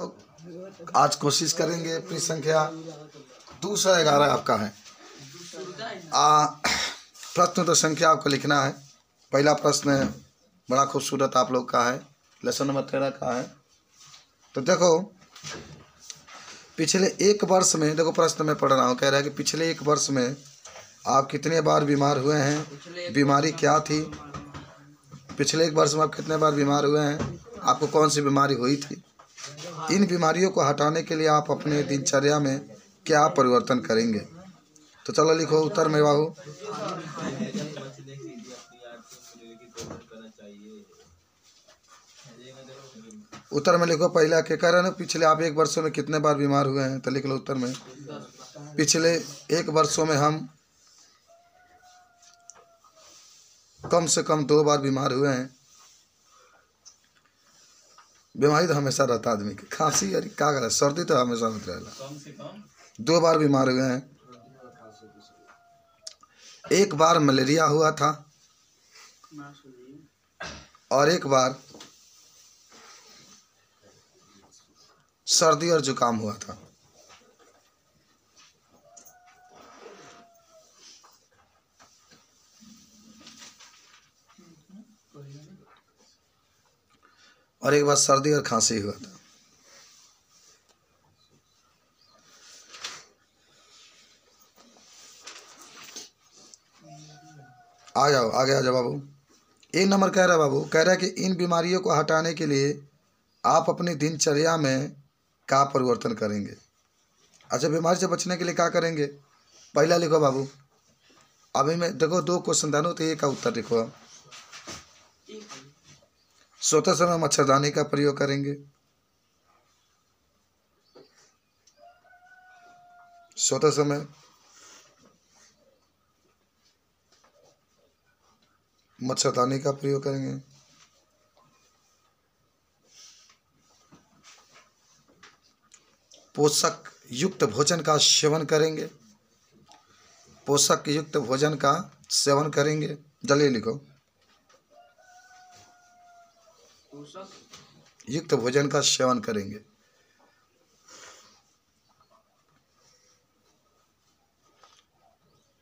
आज कोशिश करेंगे अपनी संख्या 211 आपका है। प्रश्न तो संख्या आपको लिखना है। पहला प्रश्न बड़ा खूबसूरत आप लोग का है, लेसन नंबर 13 का है। तो देखो पिछले एक वर्ष में, देखो प्रश्न मैं पढ़ रहा हूँ, कह रहा है कि पिछले एक वर्ष में आप कितने बार बीमार हुए हैं, बीमारी क्या थी। पिछले एक वर्ष में आप कितने बार बीमार हुए हैं, आपको कौन सी बीमारी हुई थी। इन बीमारियों को हटाने के लिए आप अपने दिनचर्या में क्या परिवर्तन करेंगे। तो चलो लिखो उत्तर में बाबू। उत्तर में लिखो पहला के कह रहे ना, पिछले आप एक वर्षों में कितने बार बीमार हुए हैं, तो लिख लो उत्तर में पिछले एक वर्षों में हम कम से कम 2 बार बीमार हुए हैं। बीमारी तो हमेशा रहता आदमी की, खांसी और क्या करे, सर्दी तो हमेशा रहता रहेगा। 2 बार बीमार हुए हैं। एक बार मलेरिया हुआ था और एक बार सर्दी और जुकाम हुआ था। और एक बार सर्दी और खांसी हुआ था। आ जाओ आगे आ जाओ बाबू। 1 नंबर कह रहा है बाबू, कह रहा है कि इन बीमारियों को हटाने के लिए आप अपनी दिनचर्या में क्या परिवर्तन करेंगे। अच्छा, बीमारी से बचने के लिए क्या करेंगे, पहला लिखो बाबू। अभी मैं देखो 2 क्वेश्चन दानो, तो 1 का उत्तर लिखो। सोते समय मच्छरदानी का प्रयोग करेंगे। सोते समय मच्छरदानी का प्रयोग करेंगे। पोषक युक्त भोजन का सेवन करेंगे। पोषक युक्त भोजन का सेवन करेंगे। जल्दी लिखो, युक्त भोजन का सेवन करेंगे।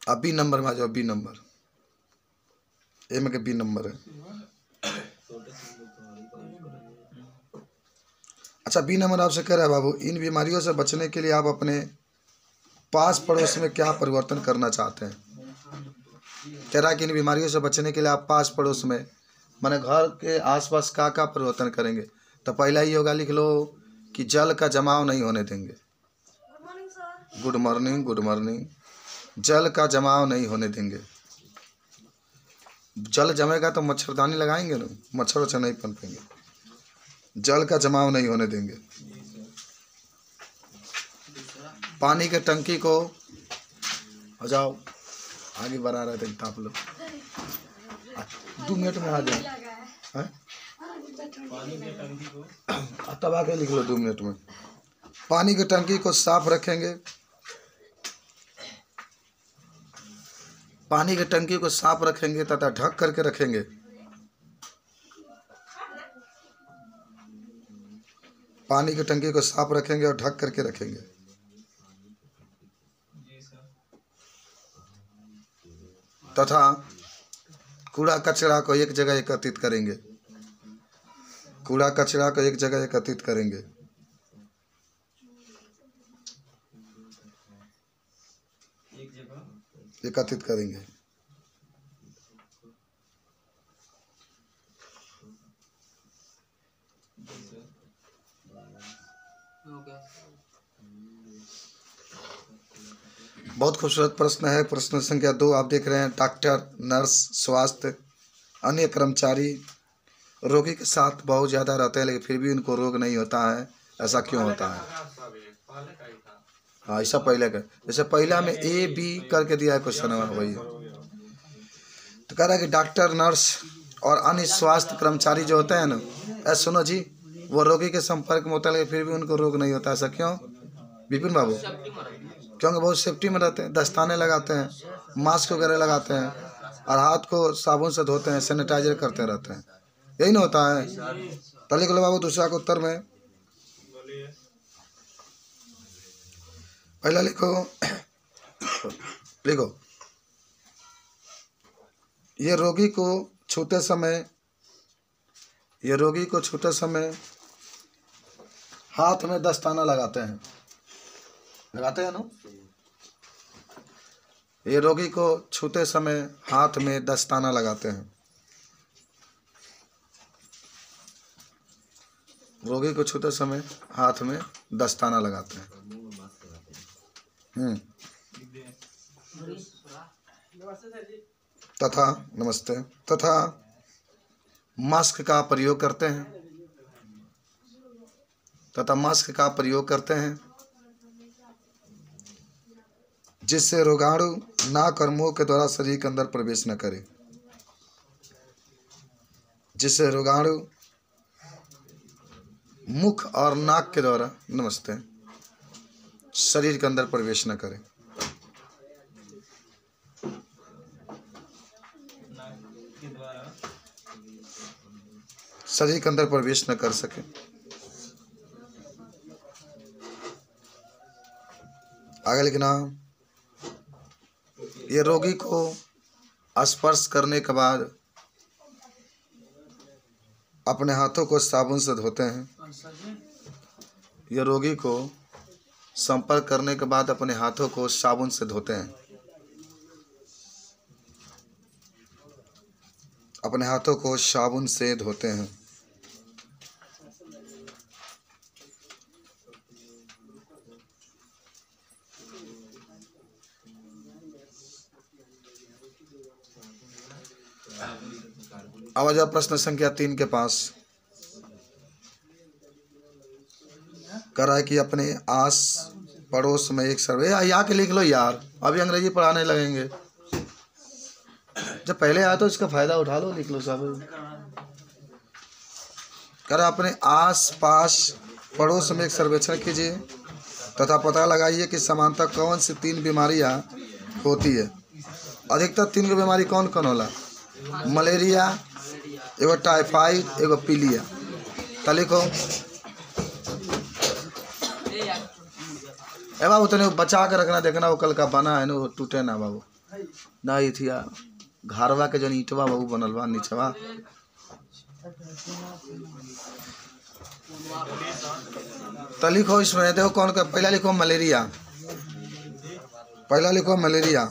अब बी नंबर में आ जाओ। बी नंबर, ए में के बी नंबर है। अच्छा, बी नंबर आपसे कह रहा है बाबू, इन बीमारियों से बचने के लिए आप अपने पास पड़ोस में क्या परिवर्तन करना चाहते हैं। कह रहा है कि इन बीमारियों से बचने के लिए आप पास पड़ोस में, माने घर के आसपास क्या परिवर्तन करेंगे। तो पहला ही होगा, लिख लो कि जल का जमाव नहीं होने देंगे। Good morning, good morning. जल का जमाव नहीं होने देंगे। जल जमेगा तो मच्छरदानी लगाएंगे ना, मच्छर वच्छर नहीं पनपेंगे। जल का जमाव नहीं होने देंगे। पानी के टंकी को, आ जाओ आगे बढ़ा रहे थे आप लोग, 2 मिनट में आ जाए। तब आके लिख लो 2 मिनट में। पानी की टंकी को साफ रखेंगे। पानी की टंकी को साफ रखेंगे तथा ढक करके रखेंगे। पानी की टंकी को साफ रखेंगे और ढक करके रखेंगे। तथा कूड़ा कचरा को एक जगह एकत्रित करेंगे। कूड़ा कचरा को एक जगह एकत्रित करेंगे। एकत्रित करेंगे। बहुत खूबसूरत प्रश्न है। प्रश्न संख्या 2 आप देख रहे हैं। डॉक्टर, नर्स, स्वास्थ्य, अन्य कर्मचारी रोगी के साथ बहुत ज़्यादा रहते हैं, लेकिन फिर भी उनको रोग नहीं होता है। ऐसा क्यों होता है। हाँ, ऐसा पहले का, जैसे पहला में ए बी करके दिया है क्वेश्चन में, वही तो कह रहा है कि डॉक्टर, नर्स और अन्य स्वास्थ्य कर्मचारी जो होते हैं ना, ऐसा सुनो जी, वो रोगी के संपर्क में होता है लेकिन फिर भी उनको रोग नहीं होता। ऐसा क्यों विपिन बाबू। क्योंकि बहुत सेफ्टी में रहते हैं, दस्ताने लगाते हैं, मास्क वगैरह लगाते हैं और हाथ को साबुन से धोते हैं, सैनिटाइजर करते रहते हैं। यही ना होता है। तो लिख लो बाबू दूसरा का उत्तर में। पहला लिखो, लिखो, ये रोगी को छूते समय हाथ में दस्ताना लगाते हैं, लगाते हैं ना। ये रोगी को छूते समय हाथ में दस्ताना लगाते हैं। रोगी को छूते समय हाथ में दस्ताना लगाते हैं। तथा, नमस्ते, तथा मास्क का प्रयोग करते हैं, जिससे रोगाणु नाक और मुंह के द्वारा शरीर के अंदर प्रवेश न करे, जिससे रोगाणु मुख और नाक के द्वारा, नमस्ते, शरीर के अंदर प्रवेश न करे। शरीर के अंदर प्रवेश न कर सके। आगे लिखना, ये रोगी को स्पर्श करने के बाद अपने हाथों को साबुन से धोते हैं। ये रोगी को संपर्क करने के बाद अपने हाथों को साबुन से धोते हैं। अपने हाथों को साबुन से धोते हैं। अब आ जाओ प्रश्न संख्या 3 के पास। कह रहा है कि अपने आस पड़ोस में एक सर्वे, या के लिख लो यार, अभी अंग्रेजी पढ़ाने लगेंगे। जब पहले आया तो इसका फायदा उठा लो, लिख लो सब। कह रहा अपने आस पास पड़ोस में एक सर्वेक्षण कीजिए तथा पता लगाइए कि सामान्यतः कौन सी 3 बीमारियां होती है। अधिकतर 3 बीमारी कौन कौन होला? मलेरिया, एगो टाइफाइड, एगो पीलिया। तो लिखो, ए बाबू तने बचा के रखना, देखना वो कल का बना है ना, वो टूटे ना बाबू। ना ये थी घरवा के जन ईटवा बाबू बनल बा नीचवा। तो लिखो इसमें, देखो कौन का, पहला लिखो मलेरिया, पहला लिखो मलेरिया।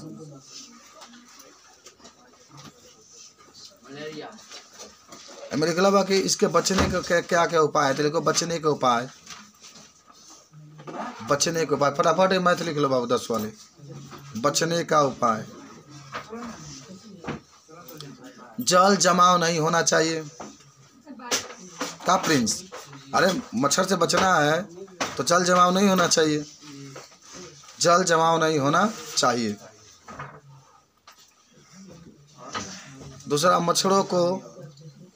मेरे ख्याल बाकी इसके बचने का क्या क्या उपाय है? तो लिखो बचने के उपाय, बचने के उपाय। फटाफट मैथ लिख लो बाबू 10 वाले। बचने का उपाय, जल जमाव नहीं होना चाहिए। का प्रिंस, अरे मच्छर से बचना है तो जल जमाव नहीं होना चाहिए, जल जमाव नहीं होना चाहिए। दूसरा, मच्छरों को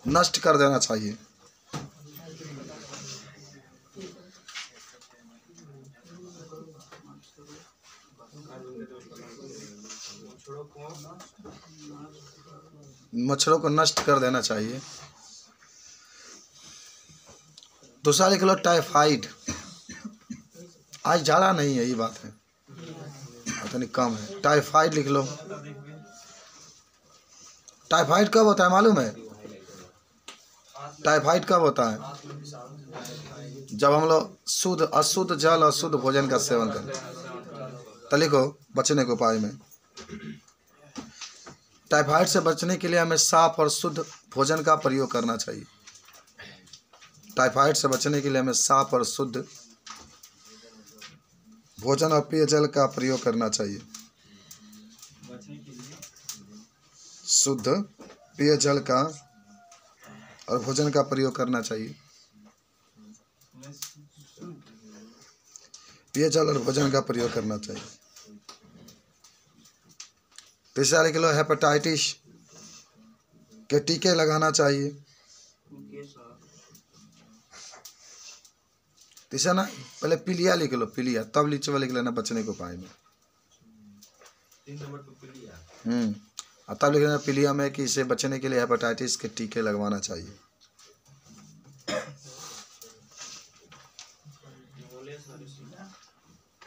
नष्ट कर देना चाहिए। मच्छरों को नष्ट कर देना चाहिए। दूसरा लिख लो टाइफाइड। आज ज़्यादा नहीं है, ये बात है, इतनी कम है। टाइफाइड लिख लो। टाइफाइड कब होता है मालूम है? टाइफाइड कब होता है? जब हम लोग शुद्ध अशुद्ध जल और शुद्ध भोजन का सेवन करें। तो लिखो बचने के उपाय में, टाइफाइड से बचने के लिए हमें साफ और शुद्ध भोजन का प्रयोग करना चाहिए। टाइफाइड से बचने के लिए हमें साफ और शुद्ध भोजन और पेयजल का प्रयोग करना चाहिए। शुद्ध पेयजल का और भोजन का प्रयोग करना चाहिए। पेयजल और भोजन का प्रयोग करना चाहिए। तीसरा लिख लो हेपेटाइटिस के टीके लगाना चाहिए। तीसरा ना, पहले पीलिया लिख लो, पीलिया, तब लीचवा लिख लेना बचने के उपाय में। 3 नंबर पे पीलिया। और तब लिख लेना पीलिया में कि इसे बचने के लिए हेपेटाइटिस के टीके लगवाना चाहिए।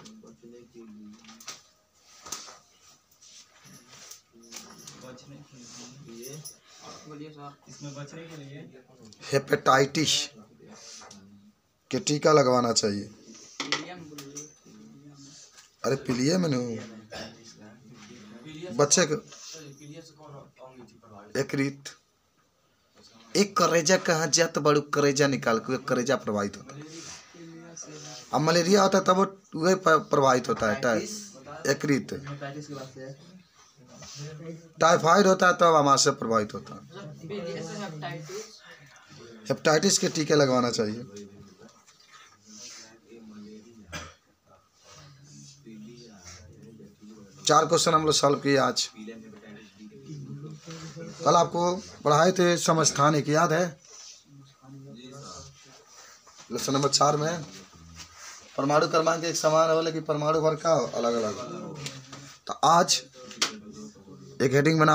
बचने के लिए बोलिए सर, इसमें बचने के लिए हेपेटाइटिस के टीका लगवाना चाहिए। अरे पीलिए में नहीं बच्चे को यकृत एक करेजा कहाँ जात बड़ू करेजा निकाल के करेजा प्रभावित होता है। अब मलेरिया होता है तब वही प्रभावित होता है यकृत। टाइफाइड होता है तब आमाशय प्रभावित होता है। हेपेटाइटिस के टीके लगवाना चाहिए। चार क्वेश्चन हम लोग सॉल्व किए आज। कल आपको पढ़ाए थे समस्थान एक याद है, लेसन नंबर 4 में परमाणु क्रमांक एक समान हो लेकिन परमाणु भर का अलग अलग। तो आज एक हेडिंग बना